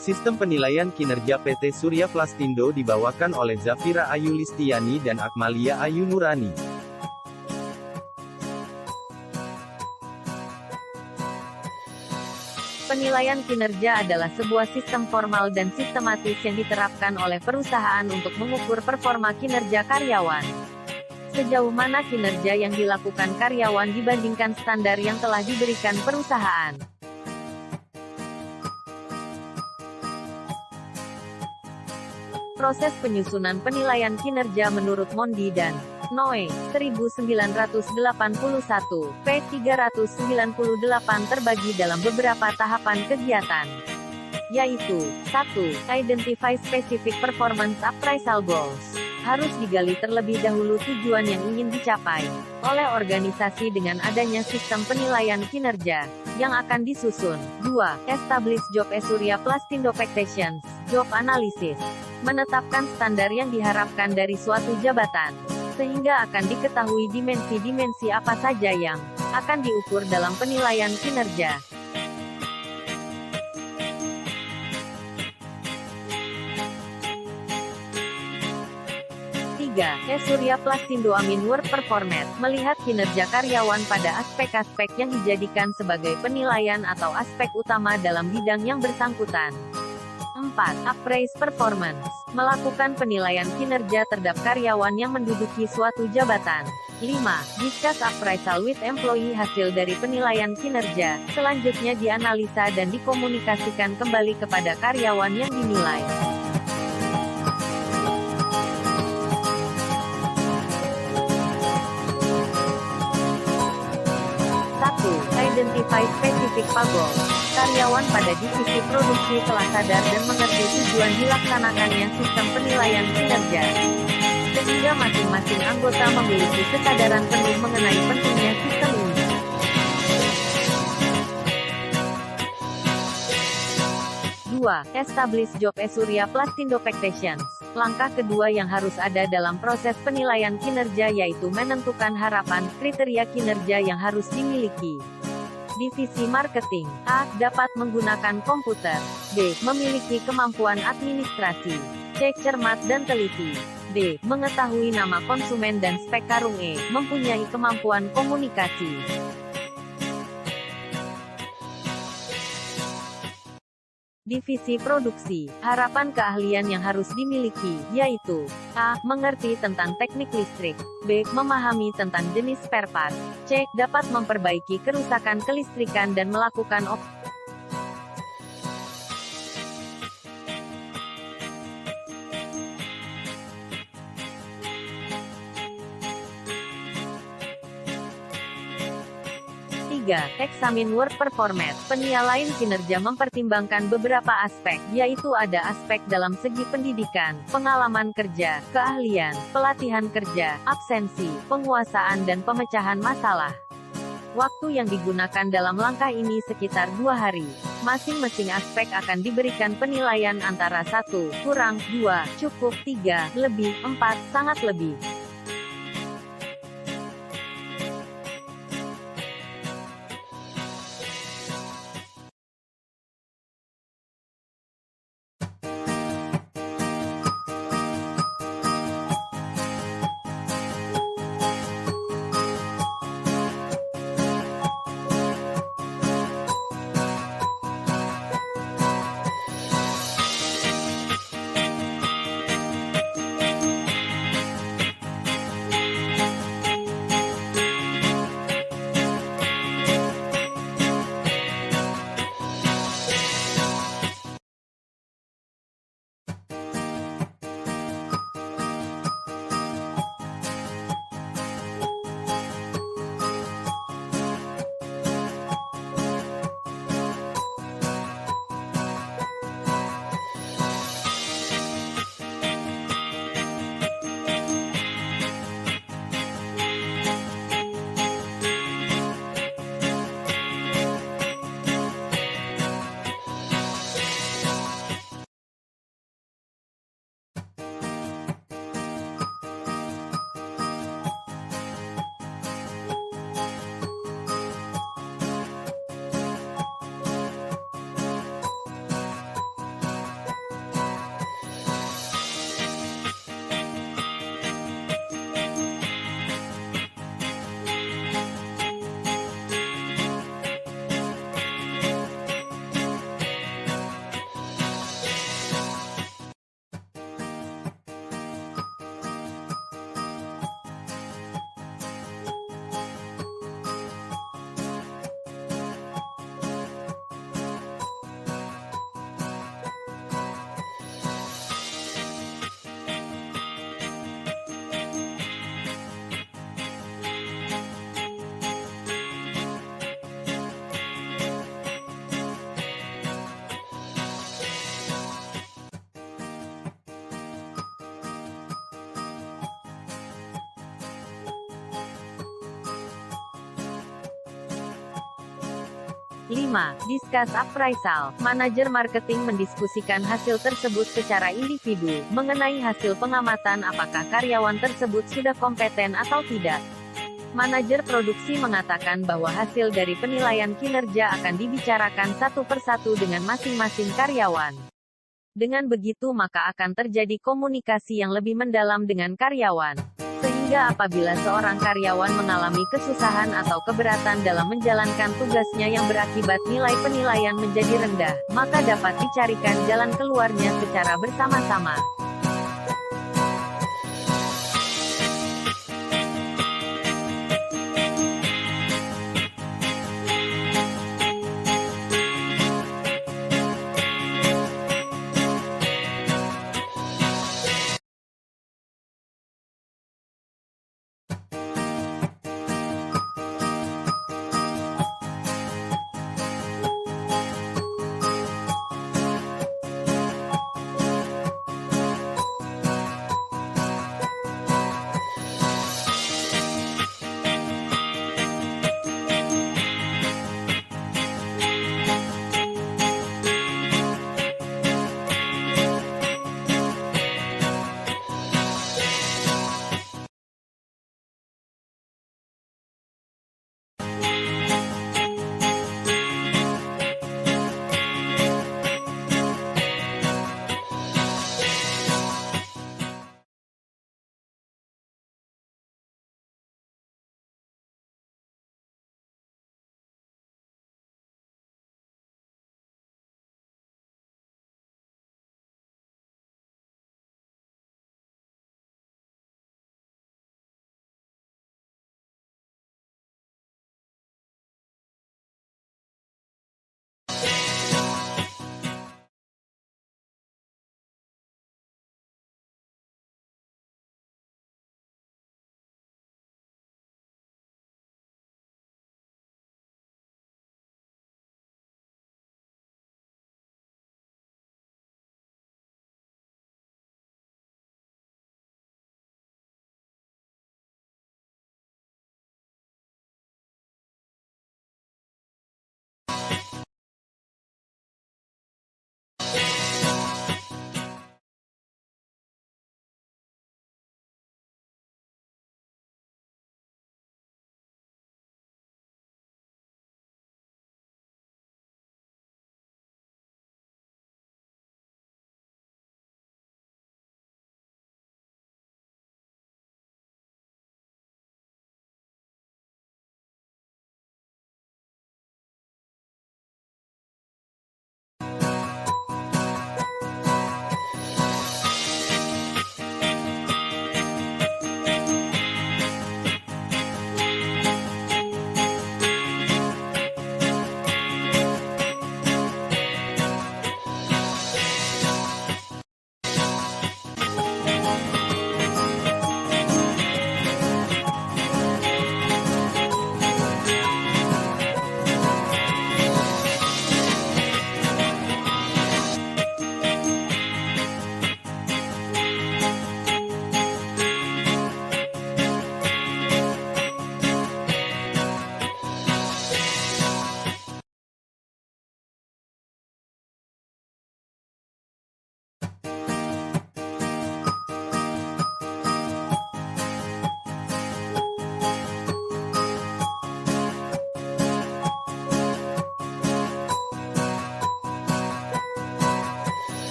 Sistem penilaian kinerja PT Surya Plastindo dibawakan oleh Zafira Ayu Listiani dan Akmalia Ayu Nurani. Penilaian kinerja adalah sebuah sistem formal dan sistematis yang diterapkan oleh perusahaan untuk mengukur performa kinerja karyawan. Sejauh mana kinerja yang dilakukan karyawan dibandingkan standar yang telah diberikan perusahaan. Proses penyusunan penilaian kinerja menurut Mondi dan Noe, 1981, p. 398 terbagi dalam beberapa tahapan kegiatan, yaitu 1. Identify specific performance appraisal goals. Harus digali terlebih dahulu tujuan yang ingin dicapai oleh organisasi dengan adanya sistem penilaian kinerja yang akan disusun. 2. Establish job Surya Plastindo expectations, job analysis. Menetapkan standar yang diharapkan dari suatu jabatan, sehingga akan diketahui dimensi-dimensi apa saja yang akan diukur dalam penilaian kinerja. 3. Surya Plastindo Amin Work Performance, melihat kinerja karyawan pada aspek-aspek yang dijadikan sebagai penilaian atau aspek utama dalam bidang yang bersangkutan. 4. Appraise Performance, melakukan penilaian kinerja terhadap karyawan yang menduduki suatu jabatan. 5. Discuss appraisal with employee, hasil dari penilaian kinerja selanjutnya dianalisa dan dikomunikasikan kembali kepada karyawan yang dinilai. 1. Identify specific goals. Karyawan pada divisi produksi telah sadar dan mengerti tujuan dilaksanakannya sistem penilaian kinerja, sehingga masing-masing anggota memiliki kesadaran penuh mengenai pentingnya sistem ini. 2. Establish job Surya Plastindo expectations. Langkah kedua yang harus ada dalam proses penilaian kinerja yaitu menentukan harapan, kriteria kinerja yang harus dimiliki. Divisi marketing A. Dapat menggunakan komputer. B. Memiliki kemampuan administrasi. C. Cermat dan teliti. D. Mengetahui nama konsumen dan spek karung. E. Mempunyai kemampuan komunikasi. Divisi produksi, harapan keahlian yang harus dimiliki, yaitu A. Mengerti tentang teknik listrik. B. Memahami tentang jenis spare part. C. Dapat memperbaiki kerusakan kelistrikan dan melakukan 3. Examine work performance. Penilaian kinerja mempertimbangkan beberapa aspek, yaitu ada aspek dalam segi pendidikan, pengalaman kerja, keahlian, pelatihan kerja, absensi, penguasaan dan pemecahan masalah. Waktu yang digunakan dalam langkah ini sekitar 2 hari. Masing-masing aspek akan diberikan penilaian antara 1, kurang, 2, cukup, 3, lebih, 4, sangat lebih. 5. Discuss appraisal. Manajer marketing mendiskusikan hasil tersebut secara individu, mengenai hasil pengamatan apakah karyawan tersebut sudah kompeten atau tidak. Manajer produksi mengatakan bahwa hasil dari penilaian kinerja akan dibicarakan satu persatu dengan masing-masing karyawan. Dengan begitu maka akan terjadi komunikasi yang lebih mendalam dengan karyawan. Sehingga apabila seorang karyawan mengalami kesusahan atau keberatan dalam menjalankan tugasnya yang berakibat nilai penilaian menjadi rendah, maka dapat dicarikan jalan keluarnya secara bersama-sama.